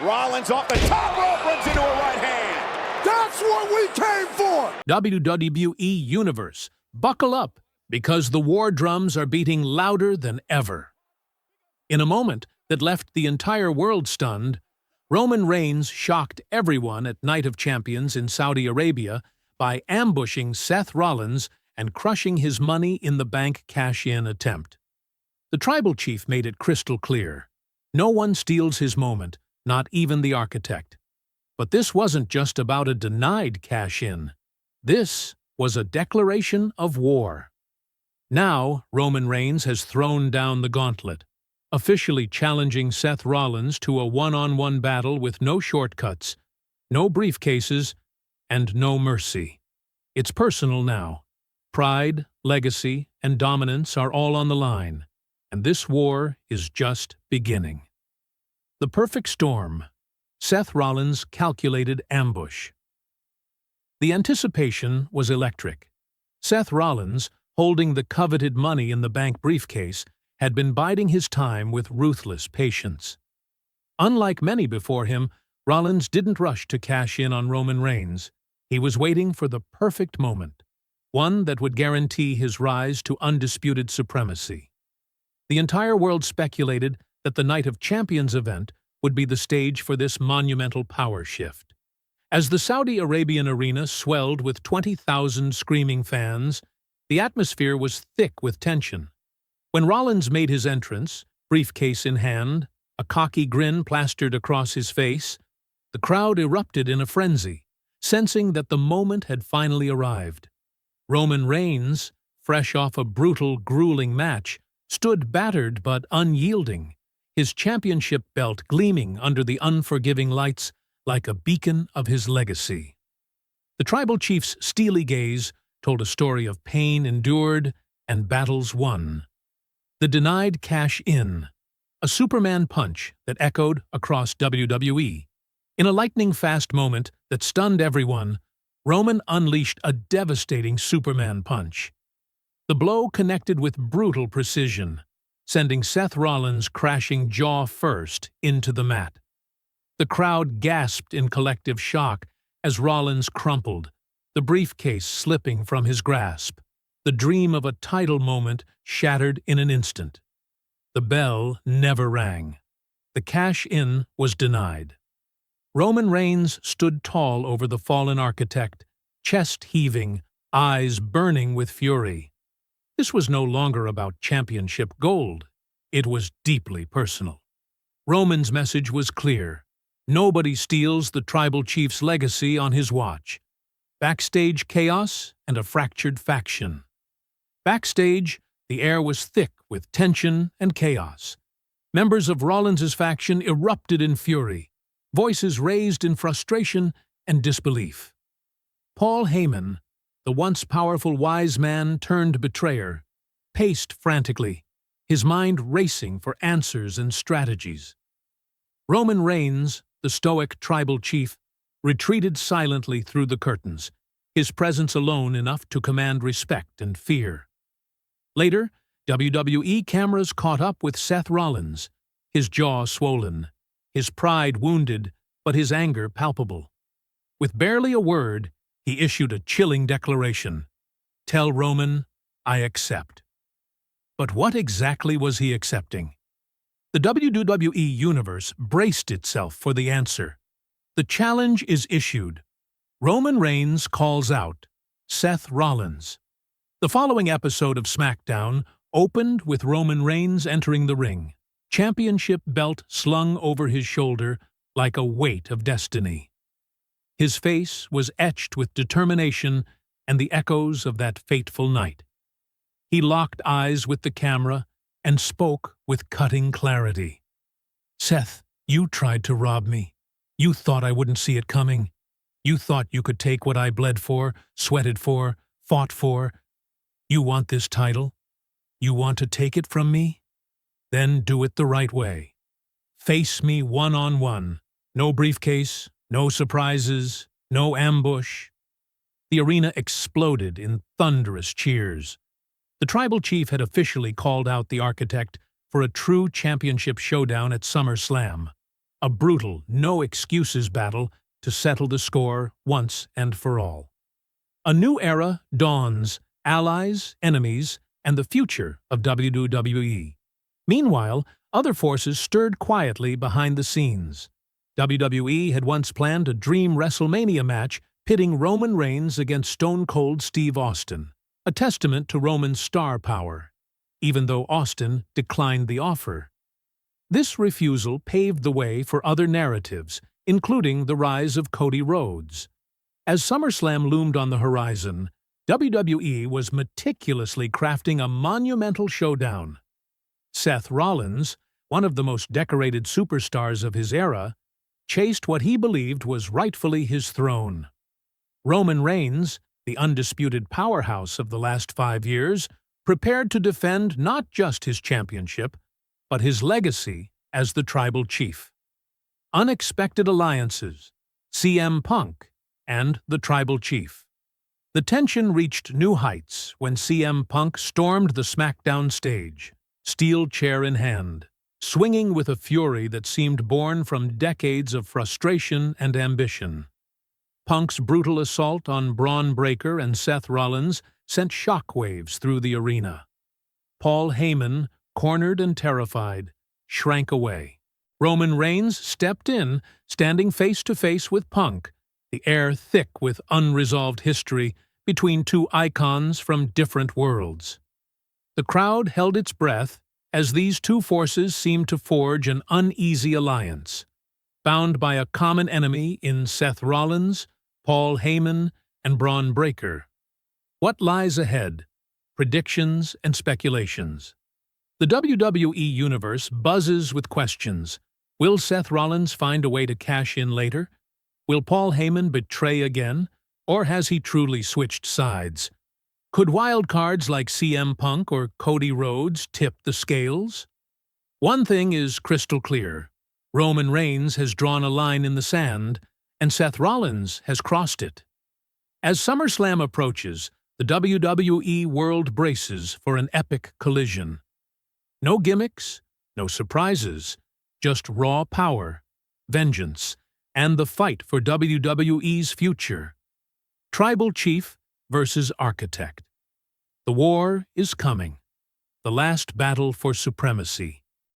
Rollins off the top rope, runs into a right hand. That's what we came for! WWE Universe, buckle up, because the war drums are beating louder than ever. In a moment that left the entire world stunned, Roman Reigns shocked everyone at Night of Champions in Saudi Arabia by ambushing Seth Rollins and crushing his Money in the Bank cash-in attempt. The tribal chief made it crystal clear. No one steals his moment, not even the architect. But this wasn't just about a denied cash-in. This was a declaration of war. Now, Roman Reigns has thrown down the gauntlet, officially challenging Seth Rollins to a one-on-one battle with no shortcuts, no briefcases, and no mercy. It's personal now. Pride, legacy, and dominance are all on the line, and this war is just beginning. The perfect storm. Seth Rollins' calculated ambush. The anticipation was electric. Seth Rollins, holding the coveted Money in the Bank briefcase, had been biding his time with ruthless patience. Unlike many before him, Rollins didn't rush to cash in on Roman Reigns. He was waiting for the perfect moment, one that would guarantee his rise to undisputed supremacy. The entire world speculated that the Night of Champions event would be the stage for this monumental power shift. As the Saudi Arabian arena swelled with 20,000 screaming fans, the atmosphere was thick with tension. When Rollins made his entrance, briefcase in hand, a cocky grin plastered across his face, the crowd erupted in a frenzy, sensing that the moment had finally arrived. Roman Reigns, fresh off a brutal, grueling match, stood battered but unyielding, his championship belt gleaming under the unforgiving lights like a beacon of his legacy. The tribal chief's steely gaze told a story of pain endured and battles won. The denied cash-in, a Superman punch that echoed across WWE. In a lightning-fast moment that stunned everyone, Roman unleashed a devastating Superman punch. The blow connected with brutal precision, sending Seth Rollins crashing jaw-first into the mat. The crowd gasped in collective shock as Rollins crumpled, the briefcase slipping from his grasp. The dream of a title moment shattered in an instant. The bell never rang. The cash-in was denied. Roman Reigns stood tall over the fallen architect, chest heaving, eyes burning with fury. This was no longer about championship gold. It was deeply personal. Roman's message was clear. Nobody steals the tribal chief's legacy on his watch. Backstage chaos and a fractured faction. Backstage, the air was thick with tension and chaos. Members of Rollins's faction erupted in fury, voices raised in frustration and disbelief. Paul Heyman, the once powerful wise man turned betrayer, paced frantically, his mind racing for answers and strategies. Roman Reigns, the stoic tribal chief, retreated silently through the curtains, his presence alone enough to command respect and fear. Later, WWE cameras caught up with Seth Rollins, his jaw swollen, his pride wounded, but his anger palpable. With barely a word, he issued a chilling declaration. "Tell Roman, I accept." But what exactly was he accepting? The WWE Universe braced itself for the answer. The challenge is issued. Roman Reigns calls out Seth Rollins. The following episode of SmackDown opened with Roman Reigns entering the ring, championship belt slung over his shoulder like a weight of destiny. His face was etched with determination and the echoes of that fateful night. He locked eyes with the camera and spoke with cutting clarity. "Seth, you tried to rob me. You thought I wouldn't see it coming. You thought you could take what I bled for, sweated for, fought for. You want this title? You want to take it from me? Then do it the right way. Face me one-on-one. No briefcase, no surprises, no ambush." The arena exploded in thunderous cheers. The tribal chief had officially called out the architect for a true championship showdown at SummerSlam. a brutal, no-excuses battle to settle the score once and for all. A new era dawns, allies, enemies, and the future of WWE. Meanwhile, other forces stirred quietly behind the scenes. WWE had once planned a dream WrestleMania match pitting Roman Reigns against Stone Cold Steve Austin, a testament to Roman's star power, even though Austin declined the offer. This refusal paved the way for other narratives, including the rise of Cody Rhodes. As SummerSlam loomed on the horizon, WWE was meticulously crafting a monumental showdown. Seth Rollins, one of the most decorated superstars of his era, chased what he believed was rightfully his throne. Roman Reigns, the undisputed powerhouse of the last 5 years, prepared to defend not just his championship, but his legacy as the Tribal Chief. Unexpected alliances, CM Punk and the Tribal Chief. The tension reached new heights when CM Punk stormed the SmackDown stage, steel chair in hand, swinging with a fury that seemed born from decades of frustration and ambition. Punk's brutal assault on Braun Breaker and Seth Rollins sent shockwaves through the arena. Paul Heyman, cornered and terrified, shrank away. Roman Reigns stepped in, standing face-to-face with Punk, the air thick with unresolved history between two icons from different worlds. The crowd held its breath as these two forces seemed to forge an uneasy alliance, bound by a common enemy in Seth Rollins, Paul Heyman, and Braun Breaker. What lies ahead? Predictions and speculations. The WWE Universe buzzes with questions. Will Seth Rollins find a way to cash in later? Will Paul Heyman betray again, or has he truly switched sides? Could wildcards like CM Punk or Cody Rhodes tip the scales? One thing is crystal clear. Roman Reigns has drawn a line in the sand, and Seth Rollins has crossed it. As SummerSlam approaches, the WWE world braces for an epic collision. No gimmicks, no surprises, just raw power, vengeance, and the fight for WWE's future. Tribal Chief versus Architect. The war is coming, the last battle for supremacy.